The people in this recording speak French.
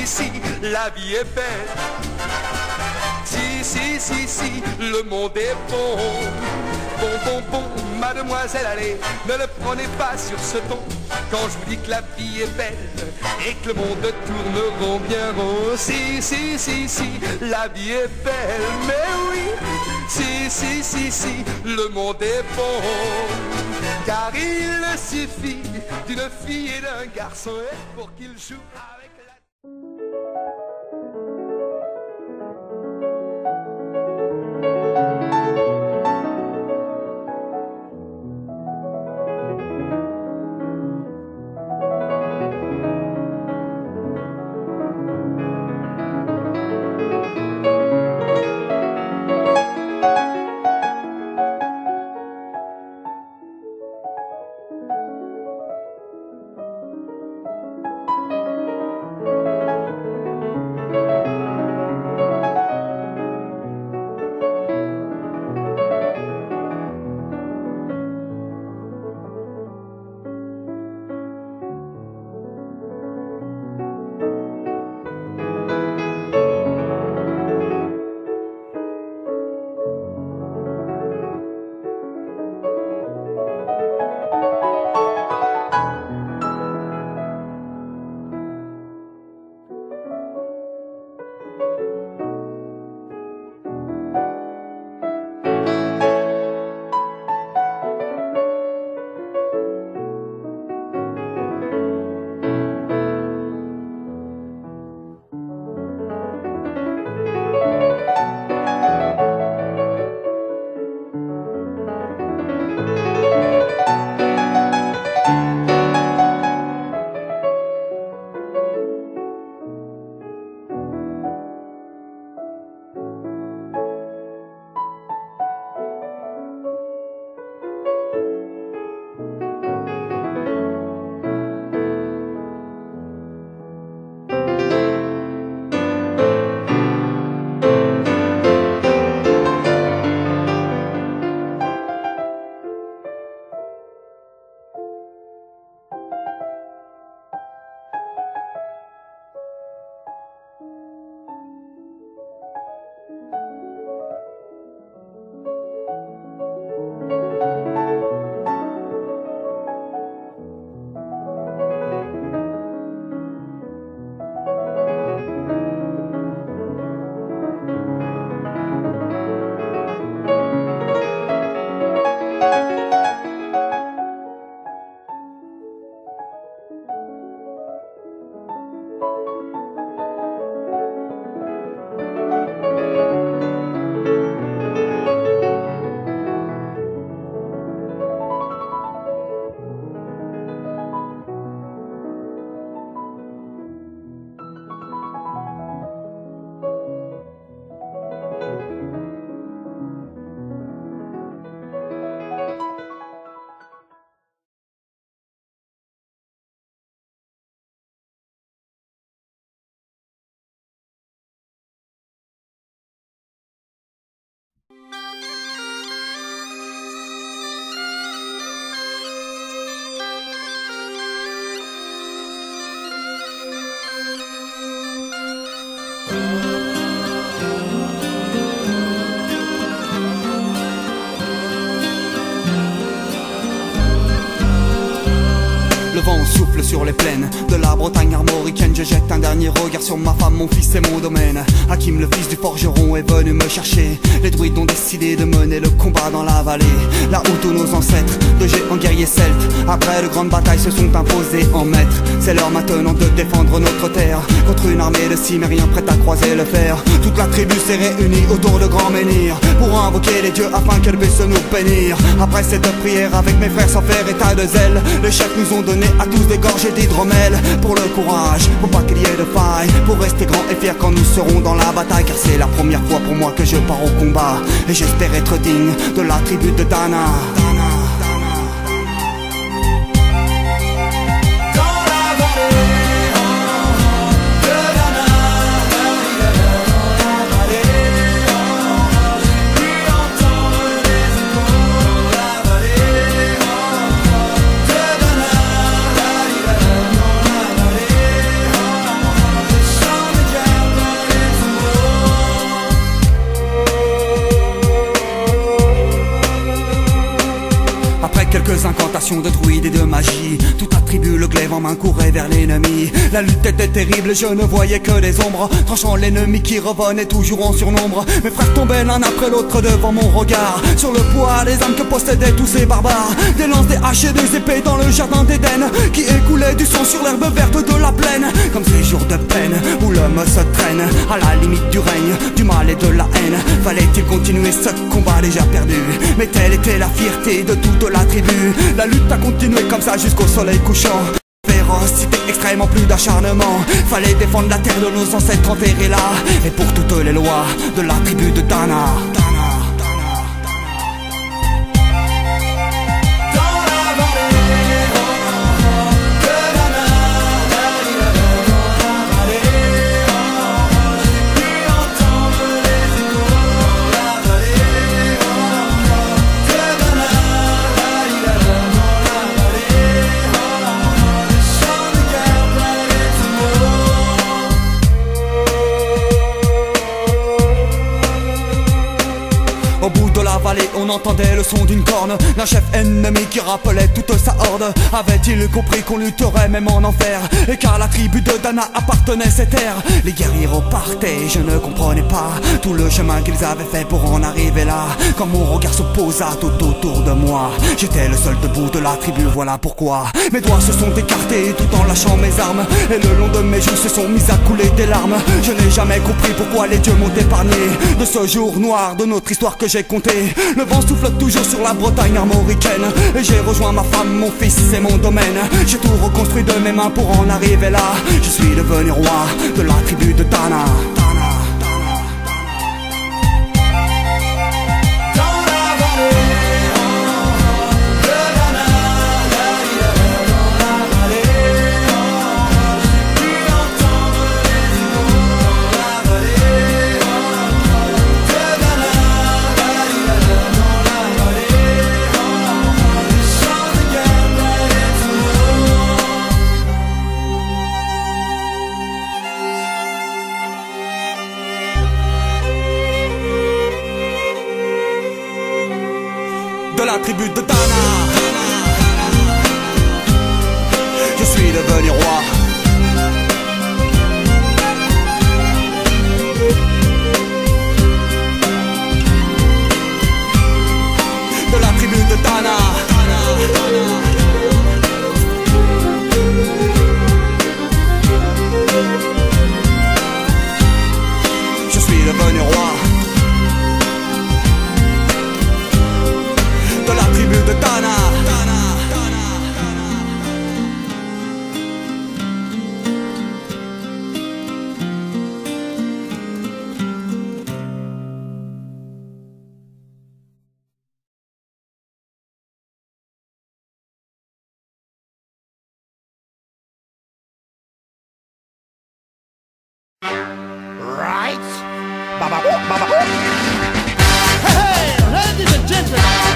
si, la vie est belle. Si, le monde est bon. Bon, mademoiselle, allez, ne le prenez pas sur ce ton. Quand je vous dis que la vie est belle et que le monde tourne rond, bien rond. Si, la vie est belle, mais oui. Si, le monde est bon. Car il suffit d'une fille et d'un garçon pour qu'ils jouent avec la... Le vent souffle sur les plaines de la Bretagne armoricaine. Je jette un dernier regard sur ma femme, mon fils et mon domaine. Hakim, le fils du forgeron, est venu me chercher. Les druides ont décidé de mener le combat dans la vallée, là où tous nos ancêtres, de géants guerriers celtes, après de grandes batailles, se sont imposés en maîtres. C'est l'heure maintenant de défendre notre terre contre une armée de cimériens prête à croiser le fer. Toute la tribu s'est réunie autour de grands menhirs pour invoquer les dieux afin qu'elle puisse nous bénir. Après cette prière avec mes frères sans faire état de zèle, les chefs nous ont donné à tous des gorgées d'hydromel. Pour le courage, pour pas qu'il y ait de faille, pour rester grand et fier quand nous serons dans la bataille. Car c'est la première fois pour moi que je pars au combat, et j'espère être digne de la tribu de Dana. incantations de druides et de magie. Tout attribue le glaive en main courait vers l'ennemi. La lutte était terrible et je ne voyais que des ombres, tranchant l'ennemi qui revenait toujours en surnombre. Mes frères tombaient l'un après l'autre devant mon regard, sur le poids des âmes que possédaient tous ces barbares. Des lances, des haches et des épées dans le jardin d'Éden, qui écoulait du sang sur l'herbe verte de la plaine. Comme ces jours de peine où l'homme se traîne à la limite du règne, du mal et de la haine. Fallait-il continuer ce combat déjà perdu? Mais telle était la fierté de toute la tribu. La lutte a continué comme ça jusqu'au soleil couchant. Férocité extrême en plus d'acharnement. Fallait défendre la terre de nos ancêtres enterrés là, et pour toutes les lois de la tribu de Dana. Au bout de la vallée, on entendait le son d'une corne, d'un chef ennemi qui rappelait toute sa horde. Avait-il compris qu'on lutterait même en enfer, et car la tribu de Dana appartenait ces terres? Les guerriers repartaient, je ne comprenais pas tout le chemin qu'ils avaient fait pour en arriver là. Quand mon regard se posa tout autour de moi, j'étais le seul debout de la tribu, voilà pourquoi mes doigts se sont écartés tout en lâchant mes armes, et le long de mes joues se sont mis à couler des larmes. Je n'ai jamais compris pourquoi les dieux m'ont épargné de ce jour noir de notre histoire que j'ai compté. Le vent souffle toujours sur la Bretagne armoricaine, et j'ai rejoint ma femme, mon fils et mon domaine. J'ai tout reconstruit de mes mains pour en arriver là. Je suis devenu roi de la tribu de Dana. De la tribu de Dana, je suis devenu roi. De la tribu de Dana. Je suis devenu roi. De la tribu de Dana. Right? Baba, baba. Hey, ladies and gentlemen.